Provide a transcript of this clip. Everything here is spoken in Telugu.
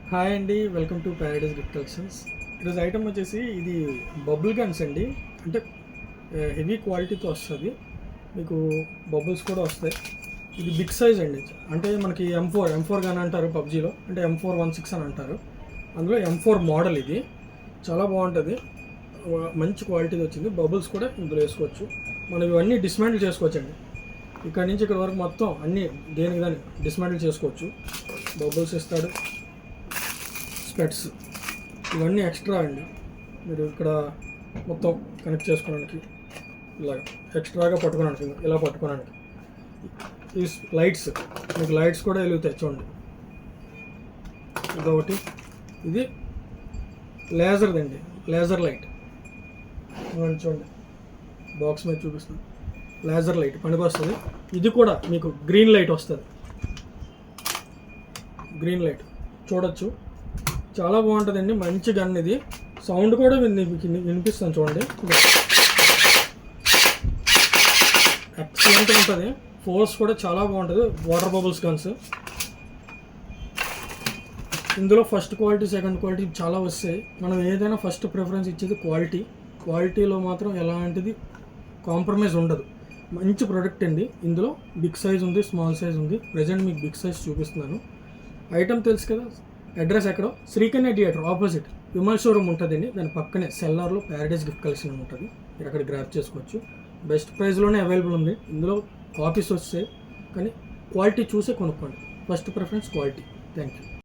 హాయ్ అండి, welcome to Paradise gift collections. ఈరోజు ఐటమ్ వచ్చేసి ఇది బబుల్ గన్స్ అండి. అంటే హెవీ క్వాలిటీతో వస్తుంది, మీకు బబుల్స్ కూడా వస్తాయి. ఇది బిగ్ సైజ్ అండి. అంటే మనకి M4 గన్ అంటారు పబ్జీలో, అంటే M416 అని అంటారు. అందులో M4 మోడల్ ఇది. చాలా బాగుంటుంది, మంచి క్వాలిటీతో వచ్చింది. బబుల్స్ కూడా ఇందులో వేసుకోవచ్చు. మనం ఇవన్నీ డిస్మాంటిల్ చేసుకోవచ్చు అండి. ఇక్కడ నుంచి ఇక్కడ వరకు మొత్తం అన్నీ దేనికి దాన్ని డిస్మాంటిల్ చేసుకోవచ్చు. బబుల్స్ ఇస్తాడు, స్పెట్స్, ఇవన్నీ ఎక్స్ట్రా అండి. మీరు ఇక్కడ మొత్తం కనెక్ట్ చేసుకోవడానికి ఇలాగ ఎక్స్ట్రాగా పట్టుకోవడానికి, ఇలా పట్టుకోవడానికి. ఈ లైట్స్, మీకు లైట్స్ కూడా వెలుగుతాయి చూడండి. ఇదొకటి, ఇది లేజర్ది అండి, లేజర్ లైట్. చూడండి, బాక్స్ మీద చూపిస్తుంది. లేజర్ లైట్ పనికి వస్తుంది. ఇది కూడా మీకు గ్రీన్ లైట్ వస్తుంది. గ్రీన్ లైట్ చూడొచ్చు, చాలా బాగుంటుందండి. మంచి గన్ ఇది. సౌండ్ కూడా వినిపిస్తాను చూడండి. ఎక్సలెంట్ ఉంటుంది. ఫోర్స్ కూడా చాలా బాగుంటుంది. వాటర్ బబుల్స్ గన్స్ ఇందులో ఫస్ట్ క్వాలిటీ, సెకండ్ క్వాలిటీ చాలా వస్తాయి. మనం ఏదైనా ఫస్ట్ ప్రిఫరెన్స్ ఇచ్చేది క్వాలిటీలో మాత్రం ఎలాంటిది కాంప్రమైజ్ ఉండదు. మంచి ప్రోడక్ట్ అండి. ఇందులో బిగ్ సైజ్ ఉంది, స్మాల్ సైజ్ ఉంది. ప్రజెంట్ మీకు బిగ్ సైజ్ చూపిస్తున్నాను. ఐటమ్ తెలుసు కదా. అడ్రస్ ఎక్కడో Srikanya theatre opposite Vimal showroom ఉంటుందండి. దాని పక్కనే సెల్లార్లో ప్యారడైజ్ గిఫ్ట్ కలెక్షన్ ఉంటుంది. మీరు అక్కడ గ్రాప్ చేసుకోవచ్చు. బెస్ట్ ప్రైస్లోనే అవైలబుల్ ఉంది. ఇందులో కాపీస్ వస్తాయి, కానీ క్వాలిటీ చూసే కొనుక్కోండి. First preference quality. Thank you.